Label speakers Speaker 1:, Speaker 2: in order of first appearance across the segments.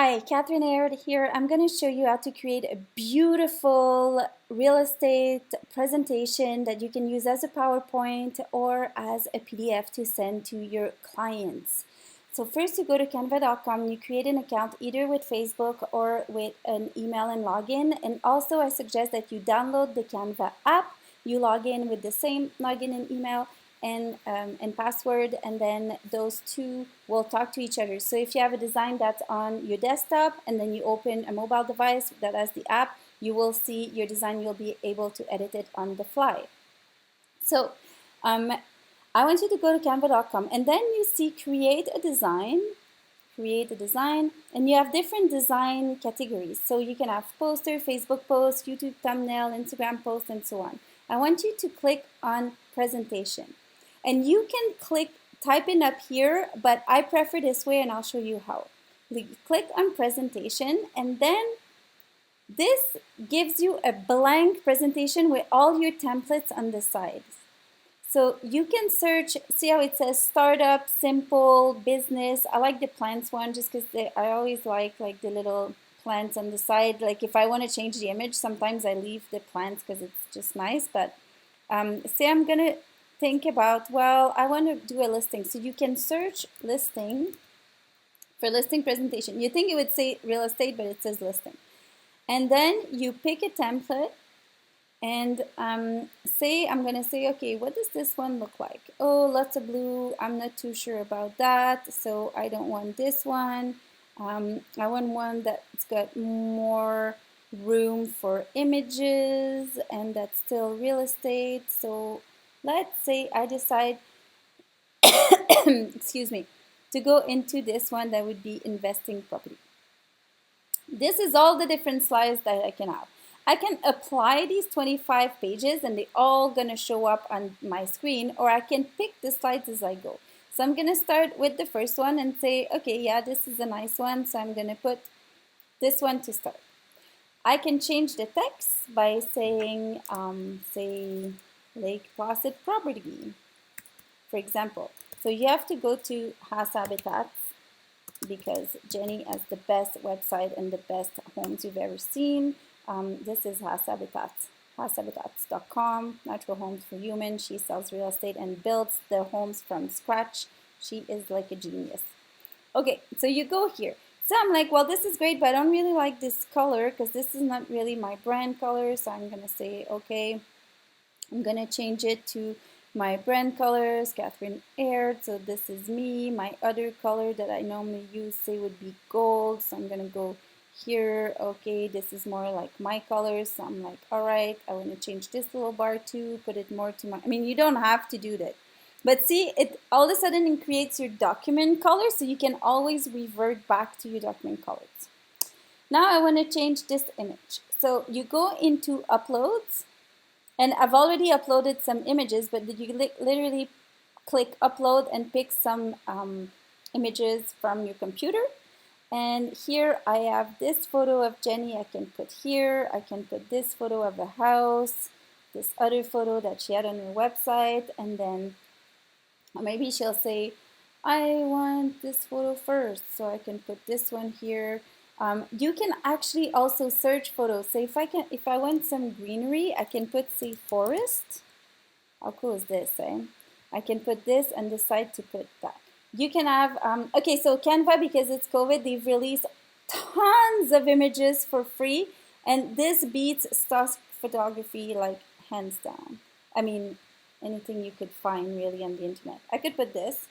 Speaker 1: Hi, Catherine Aird here. I'm going to show you how to create a beautiful real estate presentation that you can use as a PowerPoint or as a PDF to send to your clients. So first you go to canva.com, you create an account either with Facebook or with an email and login. And also I suggest that you download the Canva app, you log in with the same login and email, and password, and then those two will talk to each other. So if you have a design that's on your desktop and then you open a mobile device that has the app, you will see your design, you'll be able to edit it on the fly. So I want you to go to canva.com and then you see create a design, and you have different design categories. So you can have poster, Facebook post, YouTube thumbnail, Instagram post, and so on. I want you to click on presentation. And you can type in up here, but I prefer this way and I'll show you how. Click on presentation and then this gives you a blank presentation with all your templates on the sides. So you can search, see how it says startup, simple, business. I like the plants one just because I always like the little plants on the side. Like if I want to change the image, sometimes I leave the plants because it's just nice. But say I'm going to think about, well, I want to do a listing. So you can search listing for listing presentation. You think it would say real estate, but it says listing. And then you pick a template and say, I'm going to say, okay, what does this one look like? Oh, lots of blue. I'm not too sure about that. So I don't want this one. I want one that's got more room for images and that's still real estate. So let's say I decide, excuse me, to go into this one that would be investing property. This is all the different slides that I can have. I can apply these 25 pages and they're all going to show up on my screen, or I can pick the slides as I go. So I'm going to start with the first one and say, okay, yeah, this is a nice one. So I'm going to put this one to start. I can change the text by saying, say, Lake Placid property, for example. So you have to go to Has Habitats because Jenny has the best website and the best homes you've ever seen. This is Has Habitats, hashabitats.com, natural homes for humans. She sells real estate and builds the homes from scratch. She is like a genius. Okay, so you go here. So I'm like, well, this is great, but I don't really like this color because this is not really my brand color. So I'm going to say, okay, I'm going to change it to my brand colors, Catherine Aird. So this is me. My other color that I normally use, say, would be gold. So I'm going to go here. Okay, this is more like my colors. So I'm like, all right, I want to change this little bar too, put it more to my, I mean, you don't have to do that. But see, it all of a sudden it creates your document color, so you can always revert back to your document colors. Now I want to change this image. So you go into uploads, and I've already uploaded some images, but you literally click upload and pick some images from your computer. And here I have this photo of Jenny I can put here. I can put this photo of a house, this other photo that she had on her website, and then maybe she'll say, I want this photo first, so I can put this one here. You can actually also search photos. So if I want some greenery, I can put, say, forest. How cool is this, eh? I can put this and decide to put that. You can have, okay, so Canva, because it's COVID, they've released tons of images for free, and this beats stock photography like hands down. I mean, anything you could find really on the internet. I could put this.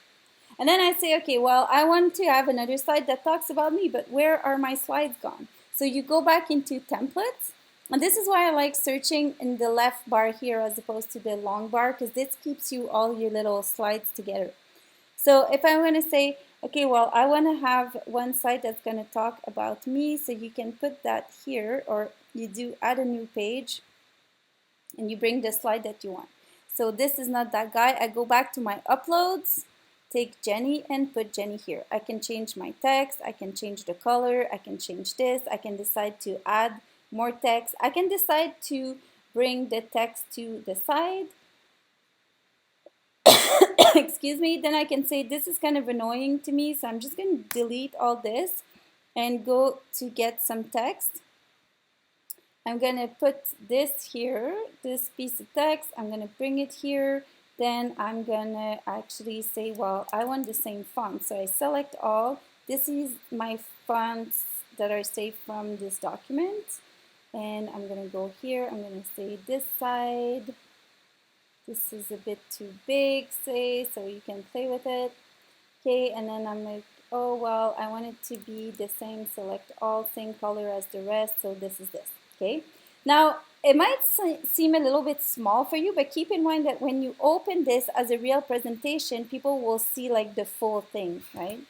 Speaker 1: And then I say, okay, well, I want to have another slide that talks about me, but where are my slides gone? So you go back into templates. And this is why I like searching in the left bar here as opposed to the long bar, because this keeps you all your little slides together. So if I want to say, okay, well, I want to have one slide that's going to talk about me, so you can put that here, or you do add a new page and you bring the slide that you want. So this is not that guy. I go back to my uploads, take Jenny and put Jenny here. I can change my text, I can change the color, I can change this, I can decide to add more text, I can decide to bring the text to the side. Excuse me, then I can say this is kind of annoying to me, so I'm just going to delete all this and go to get some text. I'm going to put this here, this piece of text. I'm going to bring it here. Then I'm going to actually say, well, I want the same font. So I select all. This is my fonts that are saved from this document. And I'm going to go here. I'm going to say this side. This is a bit too big, say, so you can play with it. Okay, and then I'm like, oh, well, I want it to be the same, select all, same color as the rest, so this is this, okay? Now, it might seem a little bit small for you, but keep in mind that when you open this as a real presentation, people will see like the full thing, right?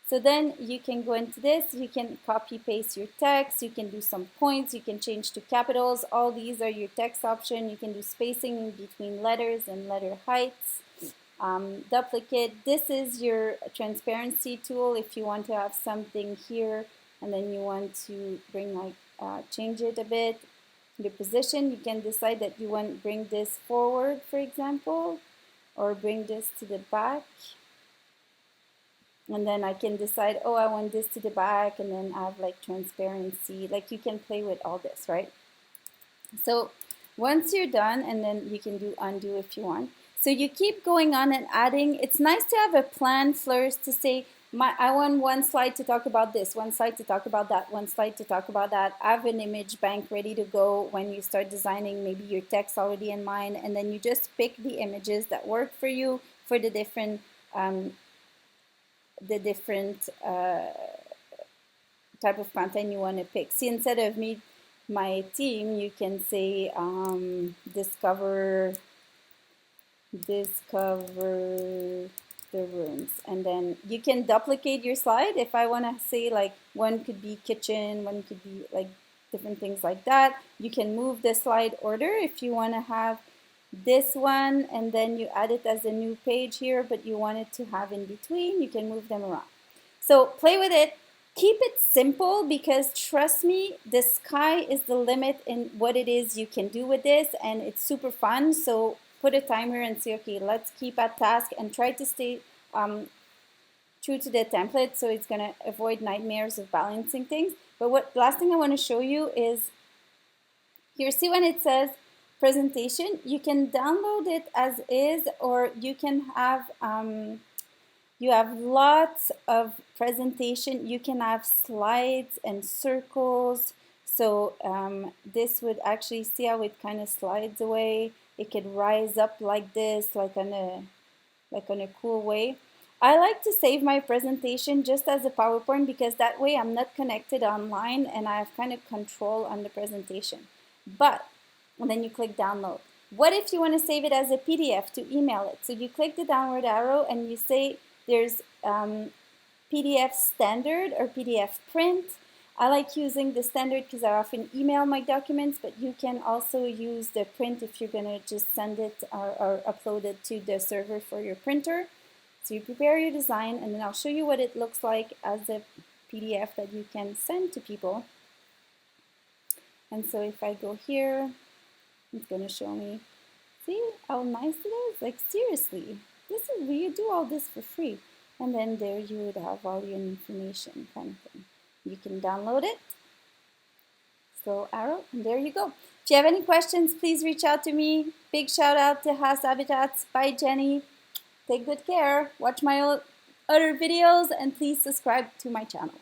Speaker 1: So then you can go into this, you can copy paste your text, you can do some points, you can change to capitals. All these are your text option. You can do spacing between letters and letter heights. Duplicate. This is your transparency tool if you want to have something here and then you want to bring like change it a bit. The position, you can decide that you want to bring this forward, for example, or bring this to the back. And then I can decide, oh, I want this to the back, and then I have like transparency. Like you can play with all this, right? So once you're done, and then you can do undo if you want. So you keep going on and adding. It's nice to have a plan first to say, I want one slide to talk about this, one slide to talk about that, one slide to talk about that. Have an image bank ready to go when you start designing, maybe your text already in mind, and then you just pick the images that work for you for the different type of content you want to pick. See, instead of my team, you can say discover the rooms, and then you can duplicate your slide. If I want to say like one could be kitchen, one could be like different things like that, you can move the slide order if you want to have this one and then you add it as a new page here, but you want it to have in between, you can move them around. So play with it. Keep it simple, because trust me, the sky is the limit in what it is you can do with this, and it's super fun. So put a timer and say, okay, let's keep at task and try to stay true to the template, so it's going to avoid nightmares of balancing things. But what last thing I want to show you is here, see when it says presentation, you can download it as is, or you can have you have lots of presentation. You can have slides and circles. So this would actually, see how it kind of slides away. It could rise up like this, like on a cool way. I like to save my presentation just as a PowerPoint, because that way I'm not connected online and I have kind of control on the presentation. But, and then you click download. What if you want to save it as a PDF to email it? So you click the downward arrow and you say there's PDF standard or PDF print. I like using the standard because I often email my documents, but you can also use the print if you're going to just send it or upload it to the server for your printer. So you prepare your design, and then I'll show you what it looks like as a PDF that you can send to people. And so if I go here, it's going to show me, see how nice it is? Like seriously, this is, you do all this for free. And then there you would have all your information kind of thing. You can download it. So arrow, and there you go. If you have any questions, please reach out to me. Big shout out to House Habitats. Bye, Jenny. Take good care. Watch my other videos and please subscribe to my channel.